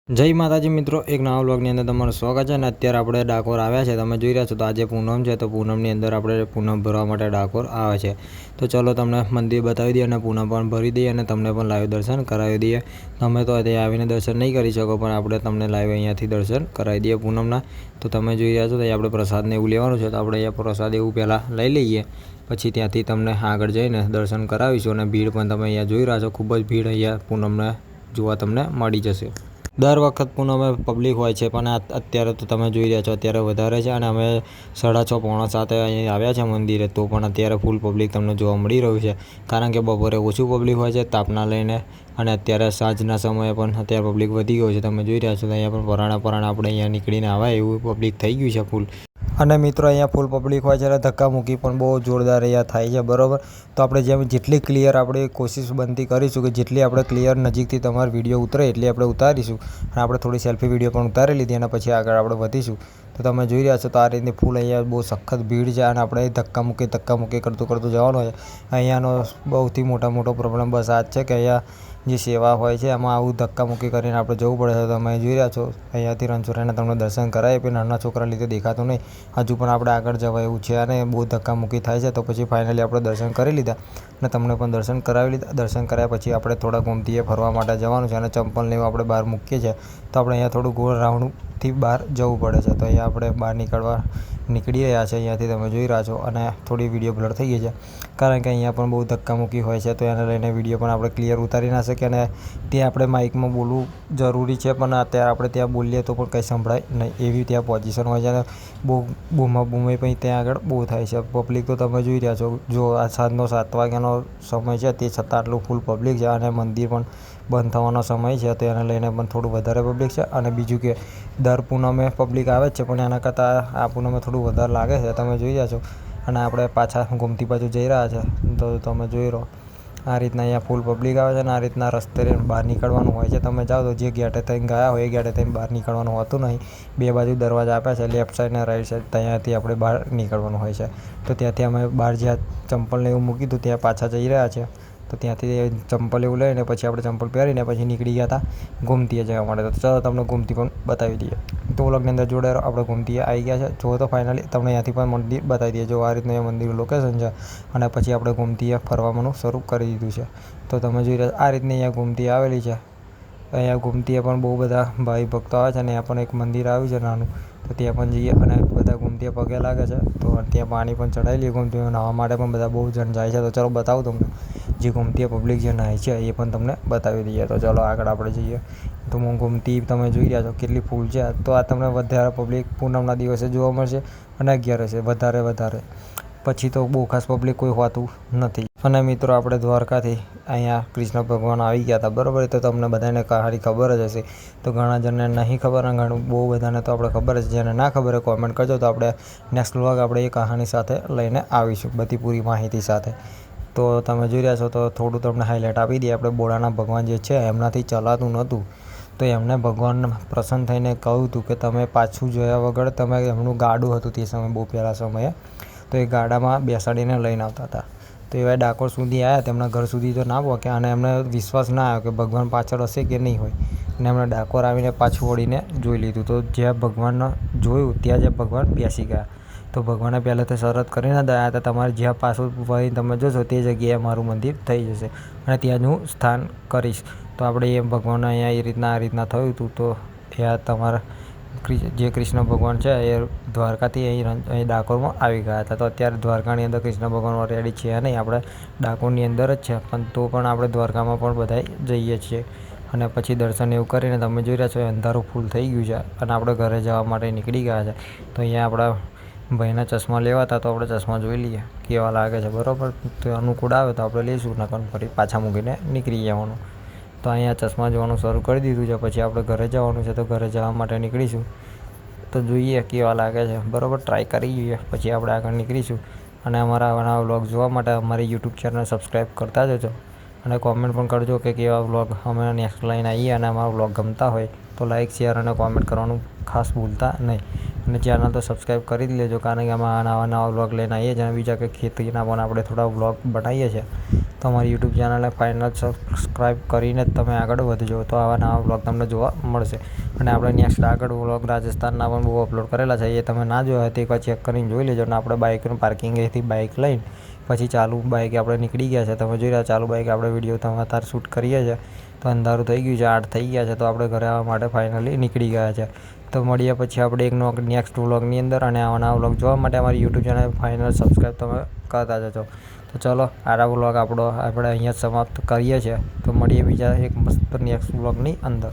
જય માતાજી મિત્રો, એક નવા વ્લોગની અંદર તમારું સ્વાગત છે. અને અત્યારે આપણે ડાકોર આવ્યા છે. તમે જોઈ રહ્યા છો તો આજે પૂનમ છે, તો પૂનમની અંદર આપણે પૂનમ ભરવા માટે ડાકોર આવે છે. તો ચલો તમને મંદિર બતાવી દઈએ અને પૂનમ પણ ભરી દઈએ અને તમને પણ લાઈવ દર્શન કરાવી દઈએ. તમે તો ત્યાં આવીને દર્શન નહીં કરી શકો, પણ આપણે તમને લાઈવ અહીંયાથી દર્શન કરાવી દઈએ પૂનમના. તો તમે જોઈ રહ્યા છો તો આપણે પ્રસાદને એવું લેવાનું છે, તો આપણે અહીંયા પ્રસાદ એવું પહેલાં લઈ લઈએ, પછી ત્યાંથી તમને આગળ જઈને દર્શન કરાવીશું. અને ભીડ પણ તમે અહીંયા જોઈ રહ્યા છો, ખૂબ જ ભીડ અહીંયા પૂનમને જોવા તમને મળી જશે. દર વખત પૂનમે પબ્લિક હોય છે, પણ અત્યારે તો તમે જોઈ રહ્યા છો અત્યારે વધારે છે. અને અમે 6:30 પોણા 7 અહીં આવ્યા છે મંદિરે, તો પણ અત્યારે ફૂલ પબ્લિક તમને જોવા મળી રહ્યું છે. કારણ કે બપોરે ઓછું પબ્લિક હોય છે તાપના લઈને, અને અત્યારે સાંજના સમયે પણ અત્યારે પબ્લિક વધી ગયું છે. તમે જોઈ રહ્યા છો તો અહીંયા પણ પરાણા આપણે અહીંયા નીકળીને આવાય એવું પબ્લિક થઈ ગયું છે ફૂલ. અને મિત્રો અહીંયા ફૂલ પબ્લિક હોય છે એટલે ધક્કા મૂકી પણ બહુ જોરદાર અહીંયા થાય છે, બરાબર. તો આપણે જેટલી ક્લિયર આપણે કોશિશ બનતી કરીશું કે જેટલી આપણે ક્લિયર નજીકથી તમારો વિડીયો ઉતરે એટલી આપણે ઉતારીશું. અને આપણે થોડી સેલ્ફી વિડીયો પણ ઉતારી લીધી અને પછી આગળ આપણે વધીશું. તો તમે જોઈ રહ્યા છો તો આ રીતની ફૂલ અહીંયા બહુ સખત ભીડ છે, અને આપણે ધક્કા મૂકી કરતું જવાનું હોય. અહીંયાનો સૌથી મોટો પ્રોબ્લેમ બસ આ જ છે કે અહીંયા જે સેવા હોય છે એમાં આવું ધક્કા મૂકી કરીને આપણે જવું પડે છે. તમે જોઈ રહ્યા છો અહીંયાથી રણછોડરાયના તમને દર્શન કરાય, પણ નાના છોકરા લીધે દેખાતું નહીં. હજુ પણ આપણે આગળ જવાય એવું છે અને બહુ ધક્કા મૂકી થાય છે. તો પછી ફાઇનલી આપણે દર્શન કરી લીધા અને તમને પણ દર્શન કરાવી લીધા. દર્શન કર્યા પછી આપણે થોડા ગોમતીએ ફરવા માટે જવાનું છે, અને ચંપલને એવું આપણે બહાર મૂકીએ છીએ. તો આપણે અહીંયા થોડું ગોળ રાઉન્ડથી બહાર જવું પડે છે. તો અહીંયા આપણે બહાર નીકળી રહ્યા છે અહીંયાથી તમે જોઈ રહ્યા છો. અને થોડી વિડીયો બ્લર થઈ ગઈ છે કારણ કે અહીંયા પણ બહુ ધક્કામુક્કી હોય છે, તો એને લઈને વિડીયો પણ આપણે ક્લિયર ઉતારી ના શકીએ. અને ત્યાં આપણે માઇકમાં બોલવું જરૂરી છે, પણ અત્યારે આપણે ત્યાં બોલીએ તો પણ કંઈ સંભળાય નહીં એવી ત્યાં પોઝિશન હોય છે. અને બહુ બૂમાઈ પણ ત્યાં આગળ બહુ થાય છે. પબ્લિક તો તમે જોઈ રહ્યા છો, જો આ સાંજનો 7 વાગ્યાનો સમય છે તે છતાં આટલું ફૂલ પબ્લિક છે. અને મંદિર પણ બંધ થવાનો સમય છે, તો એને લઈને પણ થોડું વધારે પબ્લિક છે. અને બીજું કે દર પૂનમે પબ્લિક આવે જ છે, પણ એના કરતાં આ પૂનમે થોડું વધારે લાગે છે. તમે જોઈ રહ્યા છો. અને આપણે પાછા ગોમતી બાજુ જઈ રહ્યા છે, તો તમે જોઈ રહો આ રીતના અહીંયા ફૂલ પબ્લિક આવે છે. અને આ રીતના રસ્તે બહાર નીકળવાનું હોય છે. તમે જાઓ તો જે ગેટે થઈને ગયા હોય એ ગેટે થઈને બહાર નીકળવાનું હોતું નહીં. બે બાજુ દરવાજા આપ્યા છે, લેફ્ટ સાઈડ અને રાઈટ સાઈડ, ત્યાંથી આપણે બહાર નીકળવાનું હોય છે. તો ત્યાંથી અમે બહાર જ્યાં ચંપલને એવું મૂકી હતું ત્યાં પાછા જઈ રહ્યા છે. તો ત્યાંથી ચંપલ એવું લઈને પછી આપણે ચંપલ પહેરીને પછી નીકળી ગયા હતા ગોમતીએ જવા માટે. તો ચાલો તમને ગોમતી પણ બતાવી દઈએ. તો વ્લોગની અંદર જોડાયેલો આપણે ગોમતીએ આવી ગયા છે. જો તો ફાઇનલી તમને અહીંયાથી પણ મંદિર બતાવી દઈએ. જો આ રીતનું એ મંદિરનું લોકેશન છે, અને પછી આપણે ગોમતીએ ફરવાનું શરૂ કરી દીધું છે. તો તમે જોઈ રહ્યા આ રીતની અહીંયા ગોમતી આવેલી છે. અહીંયા ગોમતીએ પણ બહુ બધા ભાઈ ભક્તો આવે છે, અને ત્યાં પણ એક મંદિર આવ્યું છે નાનું, તો ત્યાં પણ જઈએ. અને બધા ગોમતીએ પગે લાગે છે, તો ત્યાં પાણી પણ ચડાવી લઈએ. ગોમતીમાં નાહવા માટે પણ બધા બહુ જણ જાય છે. તો ચાલો બતાવું તમને જે ગોમતીએ પબ્લિક જે નાહી છે એ પણ તમને બતાવી દઈએ. તો ચાલો આગળ આપણે જઈએ. તો ગોમતી તમે જોઈ રહ્યા છો કેટલી ફૂલ છે. તો આ તમને વધારે પબ્લિક પૂનમના દિવસે જોવા મળશે, અને 11 વધારે પછી તો બહુ ખાસ પબ્લિક કોઈ હોતું નથી. અને મિત્રો આપણે દ્વારકાથી અહીંયા કૃષ્ણ ભગવાન આવી ગયા હતા, બરાબર. તો તમને બધાને કહાની ખબર જ હશે. તો ઘણા જણને નહીં ખબર, અને બહુ બધાને તો આપણે ખબર જ. જેને ના ખબર હોય કોમેન્ટ કરજો, તો આપણે નેક્સ્ટ વ્લોગ આપણે એ કહાની સાથે લઈને આવીશું, બધી પૂરી માહિતી સાથે. તો તમે જોઈ રહ્યા છો તો થોડું તમને હાઇલાઇટ આપી દઈએ. આપણે બોળાના ભગવાન જે છે એમનાથી ચલાતું નહોતું, તો એમને ભગવાન પ્રસન્ન થઈને કહ્યું હતું કે તમે પાછું જોયા વગર તમે એમનું ગાડું હતું તે સમયે બહુ પહેલાં સમયે, તો એ ગાડામાં બેસાડીને લઈને આવતા હતા. તો એવા ડાકોર સુધી આવ્યા, તેમના ઘર સુધી તો ના પહોંચ્યા, અને એમને વિશ્વાસ ના આવ્યો કે ભગવાન પાછળ હશે કે નહીં હોય. અને એમણે ડાકોર આવીને પાછું વળીને જોઈ લીધું. તો જ્યાં ભગવાનને જોયું ત્યાં જ ભગવાન બેસી ગયા. તો ભગવાને પહેલાં તો શરત કરીને દયા હતા, તમારે જ્યાં પાછું વળીને તમે જોશો તે જગ્યાએ મારું મંદિર થઈ જશે, અને ત્યાં જ હું સ્થાન કરીશ. તો આપણે એ ભગવાનને અહીંયા આ રીતના થયું હતું. તો ત્યાં તમારા જે કૃષ્ણ ભગવાન છે એ દ્વારકાથી અહીં ડાકોરમાં આવી ગયા હતા. તો અત્યારે દ્વારકાની અંદર કૃષ્ણ ભગવાન ઓલરેડી છે નહીં, આપણે ડાકોરની અંદર જ છે, પણ તો પણ આપણે દ્વારકામાં પણ બધાય જઈએ છીએ. અને પછી દર્શન એવું કરીને તમે જોઈ રહ્યા છો અંધારું ફૂલ થઈ ગયું છે, અને આપણે ઘરે જવા માટે નીકળી ગયા છે. તો અહીંયા આપણા ભાઈના ચશ્મા લેવા હતા, તો આપણે ચશ્મા જોઈ લઈએ કેવા લાગે છે, બરાબર. તો અનુકૂળ આવે તો આપણે લઈશું, નકર ફરી પાછા મૂકીને નીકળી જવાનું. તો અહીંયા ચશ્મા જોવાનું શરૂ કરી દીધું છે. પછી આપણે ઘરે જવાનું છે, તો ઘરે જવા માટે નીકળીશું. તો જોઈએ કેવા લાગે છે, બરાબર. ટ્રાય કરી જોઈએ, પછી આપણે આગળ નીકળીશું. અને અમારા આવા વ્લોગ જોવા માટે અમારી યુટ્યુબ ચેનલ સબસ્ક્રાઈબ કરતા જજો, અને કોમેન્ટ પણ કરજો કે કેવા વ્લોગ અમે નેક્સ્ટ લઈને આવીએ. અને અમારા વ્લોગ ગમતા હોય તો લાઇક, શેર અને કોમેન્ટ કરવાનું ખાસ ભૂલતા નહીં. અને ચેનલ તો સબસ્ક્રાઈબ કરી જ લેજો, કારણ કે અમે નવા વ્લોગ લઈને આવીએ છીએ. અને બીજા કે ખેતીના પણ આપણે થોડા વ્લોગ બનાવીએ છીએ, તો અમારી યુટ્યુબ ચેનલને ફાઇનલ સબસ્ક્રાઈબ કરીને જ તમે આગળ વધજો, તો આવા નવા વ્લોગ તમને જોવા મળશે. અને આપણે નેક્સ્ટ આગળ વ્લોગ રાજસ્થાનના પણ બહુ અપલોડ કરેલા છે, એ તમે ના જોયા હોય તો એકવાર ચેક કરીને જોઈ લેજો. અને આપણે બાઇકનું પાર્કિંગેથી બાઇક લઈને પછી ચાલુ બાઇકે આપણે નીકળી ગયા છે. તમે જોઈ રહ્યા ચાલુ બાઇકે આપણે વિડીયો તમે અત્યારે શૂટ કરીએ છીએ. તો અંધારું થઈ ગયું છે, 8 થઈ ગયા છે, તો આપણે ઘરે આવવા માટે ફાઇનલી નીકળી ગયા છે. તો મળીએ પછી આપણે એક નેક્સ્ટ વ્લોગની અંદર. અને આવા નવા વ્લોગ જોવા માટે અમારી યુટ્યુબ ચેનલ ફાઇનલ સબસ્ક્રાઈબ તમે કરતા જજો. તો ચલો આ વ્લોગ આપણે અહીંયા જ સમાપ્ત કરીએ છીએ. તો મળીએ બીજા એક મસ્ત નેક્સ્ટ વ્લોગની અંદર.